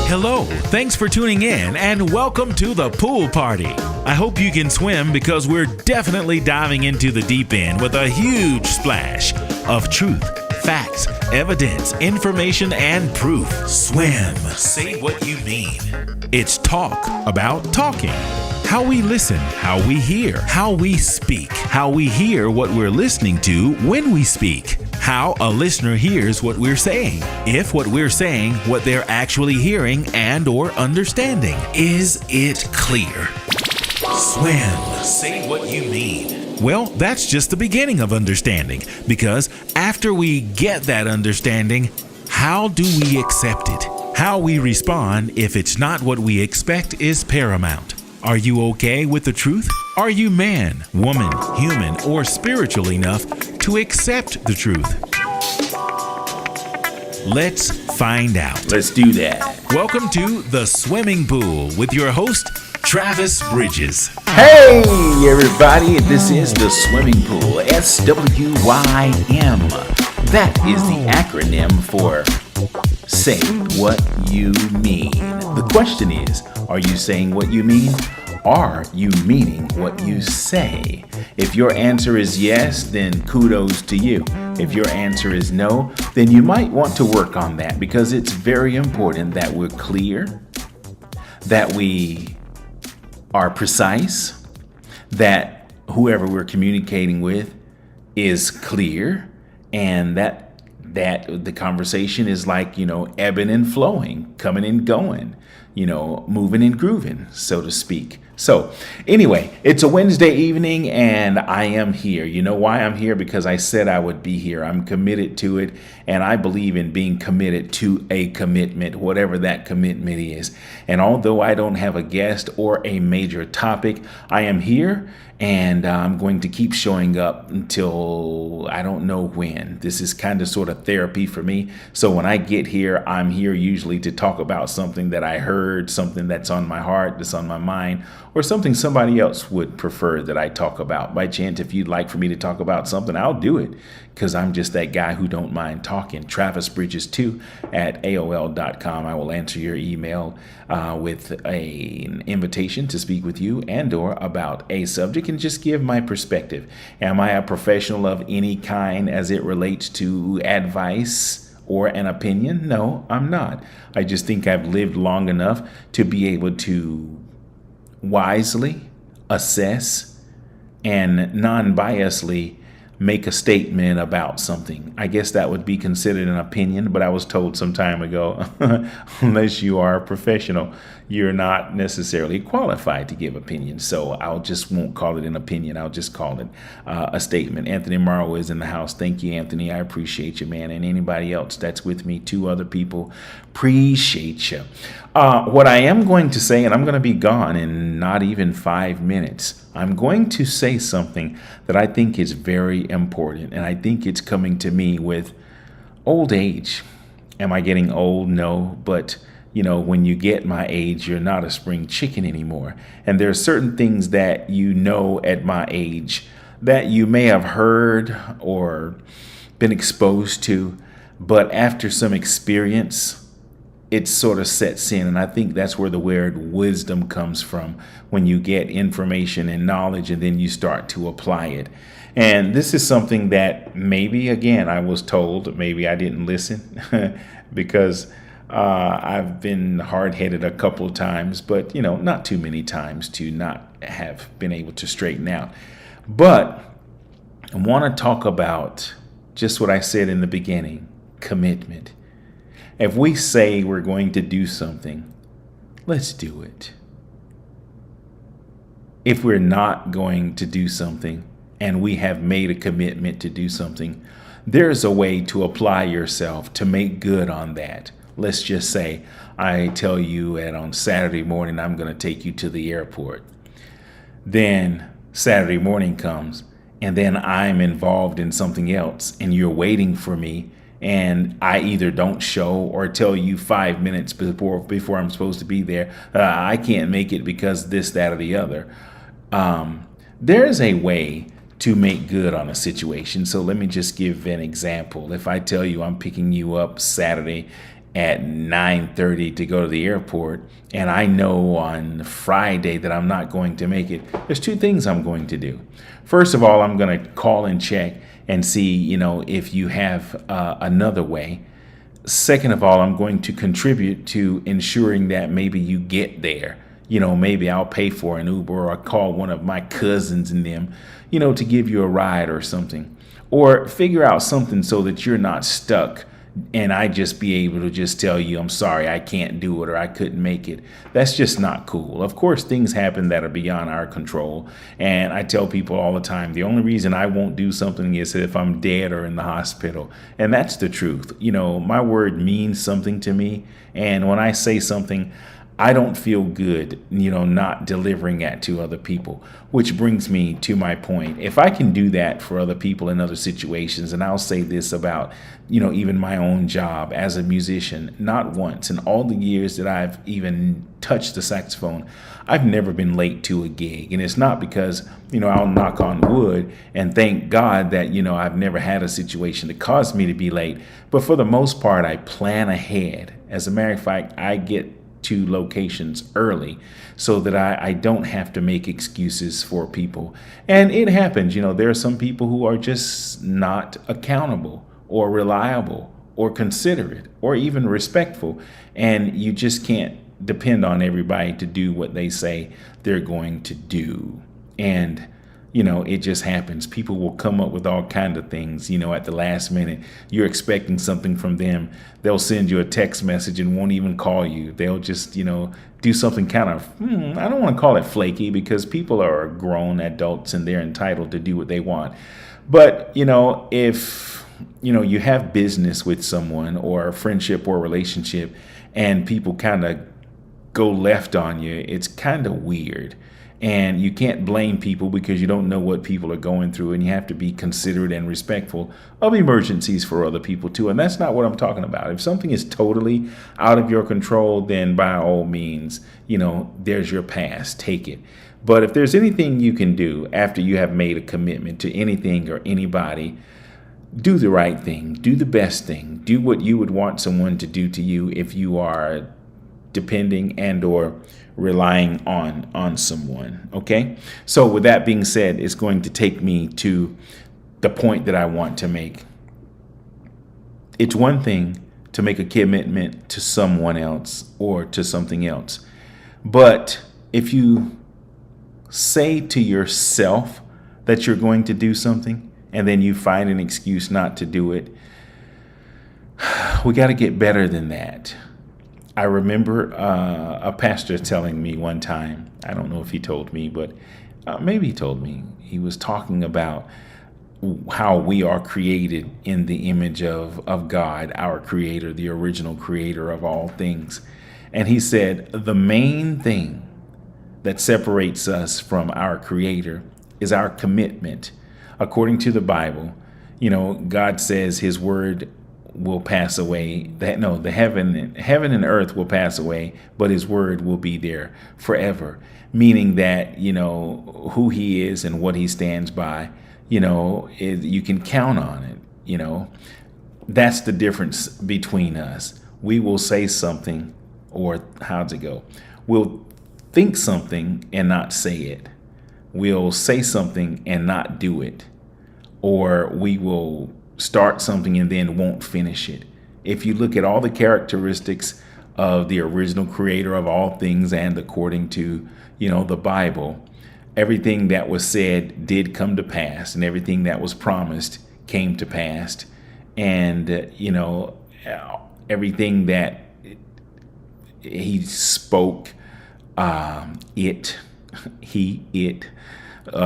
Hello, thanks for tuning in and welcome to the pool party. I hope you can swim because we're definitely diving into the deep end with a huge splash of truth, facts, evidence, information, and proof. Swim. Say what you mean. It's talk about talking. How we listen, how we hear, how we speak, how we hear what we're listening to when we speak, how a listener hears what we're saying, if what we're saying, what they're actually hearing and or understanding. Is it clear? Swim. Say what you mean. Well, that's just the beginning of understanding, because after we get that understanding, how do we accept it? How we respond if it's not what we expect is paramount. Are you okay with the truth? Are you man, woman, human, or spiritual enough to accept the truth? Let's find out. Let's do that. Welcome to The Swimming Pool with your host, Travis Bridges. Hey, everybody. This is The Swimming Pool. SWYM. That is the acronym for Say What You Mean. The question is, are you saying what you mean? Are you meaning what you say? If your answer is yes, then kudos to you. If your answer is no, then you might want to work on that, because it's very important that we're clear, that we are precise, that whoever we're communicating with is clear, and that the conversation is like, ebbing and flowing, coming and going, moving and grooving, so to speak. So anyway, it's a Wednesday evening and I am here. You know why I'm here? Because I said I would be here. I'm committed to it, and I believe in being committed to a commitment, whatever that commitment is. And although I don't have a guest or a major topic, I am here, and I'm going to keep showing up until I don't know when. This is kind of sort of therapy for me. So when I get here, I'm here usually to talk about something that I heard, something that's on my heart, that's on my mind, or something somebody else would prefer that I talk about. By chance, if you'd like for me to talk about something, I'll do it, because I'm just that guy who don't mind talking. TravisBridges2 at AOL.com. I will answer your email with an invitation to speak with you and or about a subject, and just give my perspective. Am I a professional of any kind as it relates to advice or an opinion? No, I'm not. I just think I've lived long enough to be able to wisely assess and non-biasly make a statement about something. I guess that would be considered an opinion, but I was told some time ago, unless you are a professional, you're not necessarily qualified to give opinions. So won't call it an opinion. I'll just call it a statement. Anthony Morrow is in the house. Thank you, Anthony. I appreciate you, man. And anybody else that's with me, 2 other people, appreciate you. What I am going to say, and I'm going to be gone in not even 5 minutes, I'm going to say something that I think is very important, and I think it's coming to me with old age. Am I getting old? No, but when you get my age, you're not a spring chicken anymore. And there are certain things that at my age that you may have heard or been exposed to, but after some experience, it sort of sets in. And I think that's where the word wisdom comes from, when you get information and knowledge and then you start to apply it. And this is something that maybe, again, I was told, maybe I didn't listen because I've been hard-headed a couple of times, but, not too many times to not have been able to straighten out. But I want to talk about just what I said in the beginning, commitment. If we say we're going to do something, let's do it. If we're not going to do something and we have made a commitment to do something, there's a way to apply yourself to make good on that. Let's just say I tell you that on Saturday morning I'm going to take you to the airport. Then Saturday morning comes and then I'm involved in something else and you're waiting for me and I either don't show or tell you 5 minutes before I'm supposed to be there, I can't make it because this, that, or the other. There is a way to make good on a situation. So let me just give an example. If I tell you I'm picking you up Saturday at 9:30 to go to the airport, and I know on Friday that I'm not going to make it, there's two things I'm going to do. First of all, I'm going to call and check and see, if you have another way. Second of all, I'm going to contribute to ensuring that maybe you get there. Maybe I'll pay for an Uber, or I'll call one of my cousins and them, to give you a ride or something, or figure out something so that you're not stuck and I just be able to just tell you, I'm sorry, I can't do it, or I couldn't make it. That's just not cool. Of course, things happen that are beyond our control. And I tell people all the time, the only reason I won't do something is if I'm dead or in the hospital. And that's the truth. My word means something to me. And when I say something, I don't feel good, not delivering that to other people, which brings me to my point. If I can do that for other people in other situations, and I'll say this about, even my own job as a musician, not once in all the years that I've even touched the saxophone, I've never been late to a gig. And it's not because, I'll knock on wood and thank God that, I've never had a situation that caused me to be late. But for the most part, I plan ahead. As a matter of fact, I get to locations early so that I don't have to make excuses for people. And it happens, there are some people who are just not accountable or reliable or considerate or even respectful. And you just can't depend on everybody to do what they say they're going to do. And it just happens. People will come up with all kinds of things, at the last minute. You're expecting something from them. They'll send you a text message and won't even call you. They'll just, do something kind of, I don't want to call it flaky, because people are grown adults and they're entitled to do what they want. But, if, you have business with someone or a friendship or relationship and people kind of go left on you, it's kind of weird. And you can't blame people because you don't know what people are going through, and you have to be considerate and respectful of emergencies for other people too. And that's not what I'm talking about. If something is totally out of your control, then by all means, there's your pass, take it. But if there's anything you can do after you have made a commitment to anything or anybody, do the right thing, do the best thing, do what you would want someone to do to you if you are depending and or relying on someone. Okay. So with that being said, it's going to take me to the point that I want to make. It's one thing to make a commitment to someone else or to something else. But if you say to yourself that you're going to do something and then you find an excuse not to do it, we got to get better than that. I remember a pastor telling me one time, I don't know if he told me, but maybe he told me, he was talking about how we are created in the image of God, our creator, the original creator of all things. And he said, the main thing that separates us from our creator is our commitment. According to the Bible, God says his word will pass away. The heaven and earth will pass away, but his word will be there forever. Meaning that, who he is and what he stands by, you can count on it. That's the difference between us. We will say something, or how's it go? We'll think something and not say it. We'll say something and not do it. Or we will start something and then won't finish it. If you look at all the characteristics of the original creator of all things, and according to, the Bible, everything that was said did come to pass, and everything that was promised came to pass. And, everything that he spoke,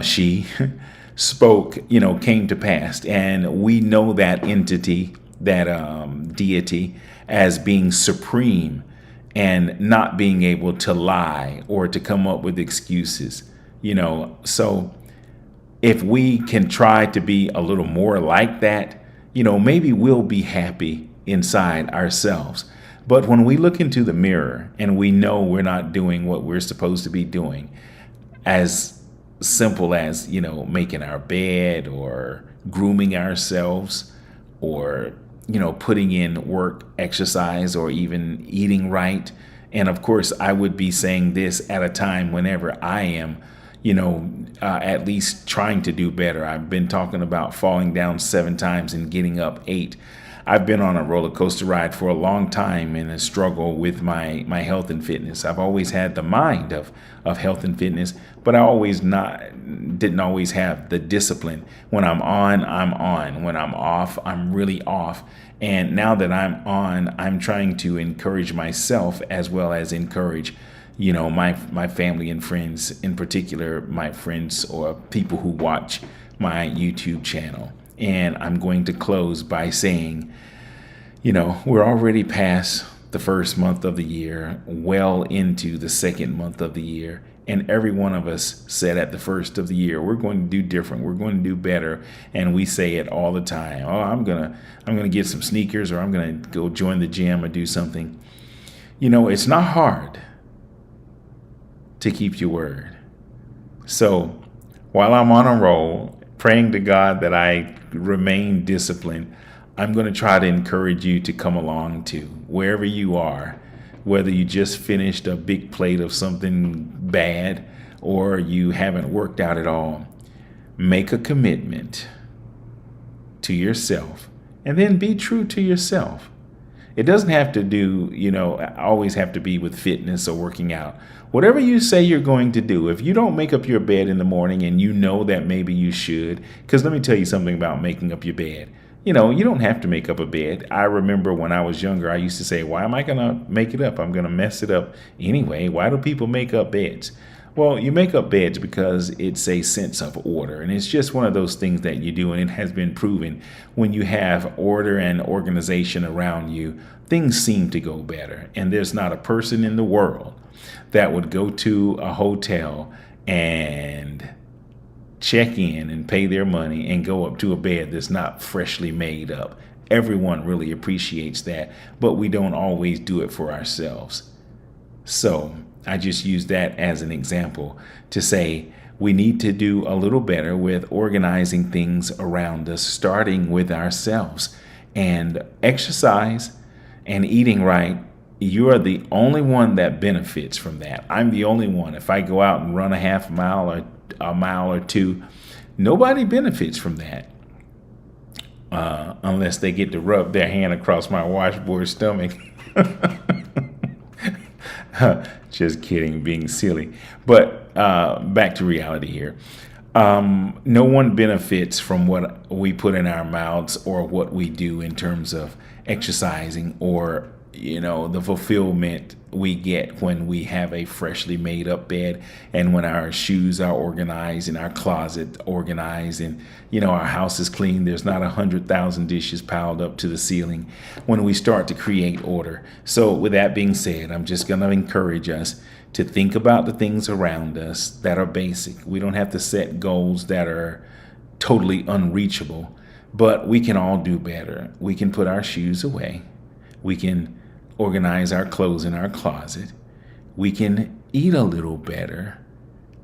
she spoke, came to pass. And we know that entity, that deity, as being supreme and not being able to lie or to come up with excuses, So if we can try to be a little more like that, maybe we'll be happy inside ourselves. But when we look into the mirror and we know we're not doing what we're supposed to be doing, as simple as, making our bed or grooming ourselves or, putting in work, exercise, or even eating right. And of course, I would be saying this at a time whenever I am, at least trying to do better. I've been talking about falling down 7 times and getting up 8. I've been on a roller coaster ride for a long time in a struggle with my health and fitness. I've always had the mind of health and fitness, but I didn't always have the discipline. When I'm on, I'm on. When I'm off, I'm really off. And now that I'm on, I'm trying to encourage myself as well as encourage, my family and friends, in particular, my friends or people who watch my YouTube channel. And I'm going to close by saying, we're already past the first month of the year, well into the second month of the year. And every one of us said at the first of the year, we're going to do different. We're going to do better. And we say it all the time. Oh, I'm going to get some sneakers, or I'm going to go join the gym or do something. It's not hard to keep your word. So while I'm on a roll, praying to God that I remain disciplined, I'm going to try to encourage you to come along too, wherever you are, whether you just finished a big plate of something bad or you haven't worked out at all. Make a commitment to yourself and then be true to yourself. It doesn't have to always have to be with fitness or working out. Whatever you say you're going to do, if you don't make up your bed in the morning and you know that maybe you should, because let me tell you something about making up your bed. You don't have to make up a bed. I remember when I was younger, I used to say, why am I going to make it up? I'm going to mess it up anyway. Why do people make up beds? Well, you make up beds because it's a sense of order, and it's just one of those things that you do, and it has been proven when you have order and organization around you, things seem to go better. And there's not a person in the world that would go to a hotel and check in and pay their money and go up to a bed that's not freshly made up. Everyone really appreciates that, but we don't always do it for ourselves. So I just use that as an example to say we need to do a little better with organizing things around us, starting with ourselves. And exercise and eating right, you are the only one that benefits from that. I'm the only one. If I go out and run a half mile or a mile or two, nobody benefits from that unless they get to rub their hand across my washboard stomach. Just kidding, being silly. But back to reality here. No one benefits from what we put in our mouths or what we do in terms of exercising or the fulfillment we get when we have a freshly made up bed and when our shoes are organized and our closet organized and our house is clean. There's not 100,000 dishes piled up to the ceiling when we start to create order. So with that being said, I'm just going to encourage us to think about the things around us that are basic. We don't have to set goals that are totally unreachable, but we can all do better. We can put our shoes away. We can organize our clothes in our closet. We can eat a little better,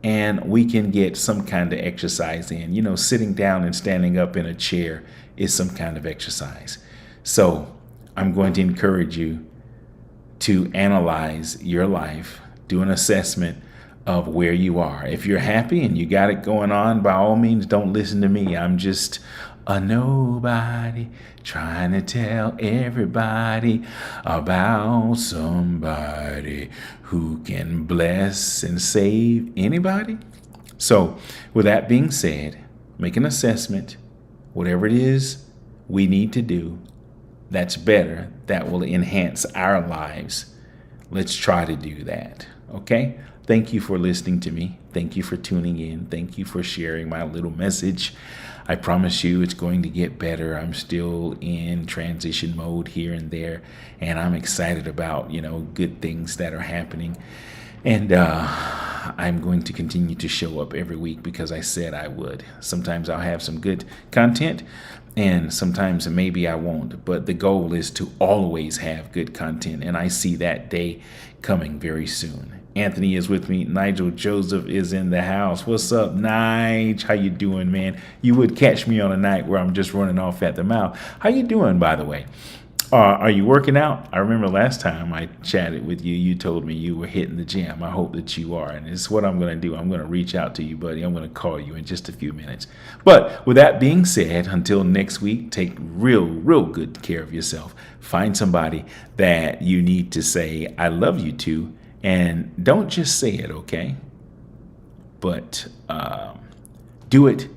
and we can get some kind of exercise in. Sitting down and standing up in a chair is some kind of exercise. So I'm going to encourage you to analyze your life, do an assessment of where you are. If you're happy and you got it going on, by all means, don't listen to me. I'm just a nobody trying to tell everybody about somebody who can bless and save anybody. So with that being said, make an assessment, whatever it is we need to do that's better, that will enhance our lives. Let's try to do that. Okay? Thank you for listening to me. Thank you for tuning in. Thank you for sharing my little message. I promise you it's going to get better. I'm still in transition mode here and there, and I'm excited about, good things that are happening. And I'm going to continue to show up every week because I said I would. Sometimes I'll have some good content, And sometimes maybe I won't, but the goal is to always have good content. And I see that day coming very soon. Anthony is with me. Nigel Joseph is in the house. What's up, Nige? How you doing, man? You would catch me on a night where I'm just running off at the mouth. How you doing, by the way? Are you working out? I remember last time I chatted with you, you told me you were hitting the gym. I hope that you are. And it's what I'm going to do. I'm going to reach out to you, buddy. I'm going to call you in just a few minutes. But with that being said, until next week, take real good care of yourself. Find somebody that you need to say, I love you to. And don't just say it, okay? But do it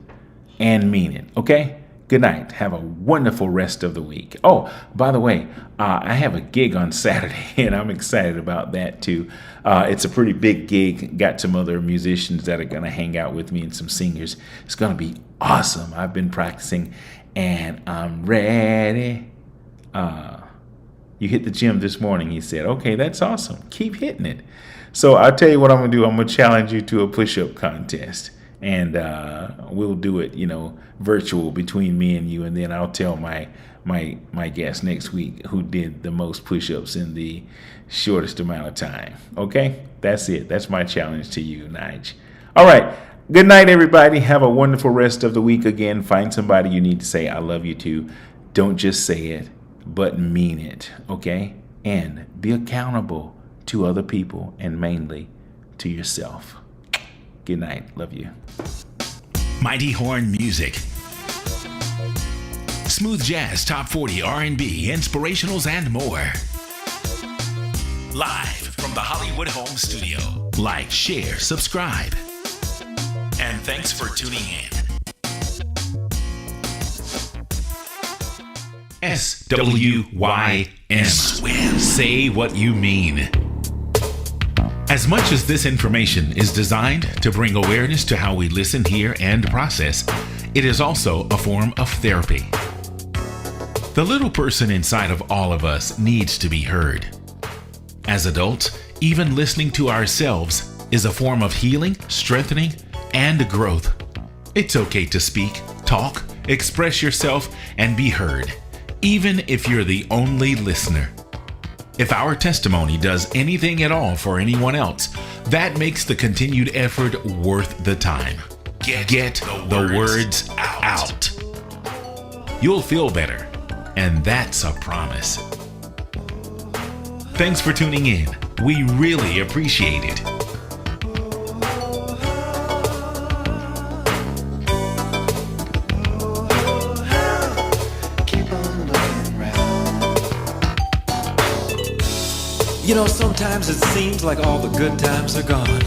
and mean it, okay? Good night. Have a wonderful rest of the week. Oh, by the way, I have a gig on Saturday, and I'm excited about that too. It's a pretty big gig. Got some other musicians that are going to hang out with me and some singers. It's going to be awesome. I've been practicing, and I'm ready. You hit the gym this morning, he said. Okay, that's awesome. Keep hitting it. So I'll tell you what I'm going to do. I'm going to challenge you to a push-up contest. And we'll do it, virtual between me and you. And then I'll tell my guest next week who did the most push-ups in the shortest amount of time. Okay? That's it. That's my challenge to you, Nige. All right. Good night, everybody. Have a wonderful rest of the week. Again, find somebody you need to say I love you to. Don't just say it, but mean it. Okay? And be accountable to other people and mainly to yourself. Good night. Love you. Mighty Horn Music. Smooth jazz, top 40, R&B, inspirationals, and more. Live from the Hollywood Home Studio. Like, share, subscribe. And thanks for tuning in. SWYM. Swim. Say what you mean. As much as this information is designed to bring awareness to how we listen, hear, and process, it is also a form of therapy. The little person inside of all of us needs to be heard. As adults, even listening to ourselves is a form of healing, strengthening, and growth. It's okay to speak, talk, express yourself, and be heard, even if you're the only listener. If our testimony does anything at all for anyone else, that makes the continued effort worth the time. Get the words out. You'll feel better, and that's a promise. Thanks for tuning in. We really appreciate it. Sometimes it seems like all the good times are gone,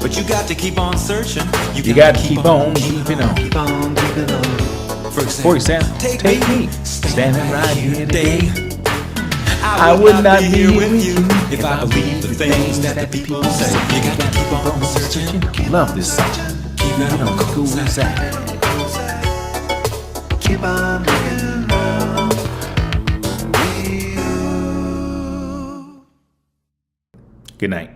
but you got to keep on searching. You got to keep on keeping on. For example, take me standing right here today. I would not be here with you if I believed the things that the people say. You got to keep on searching. Love this song. Keep it on cool side. Keep on looking around. Good night.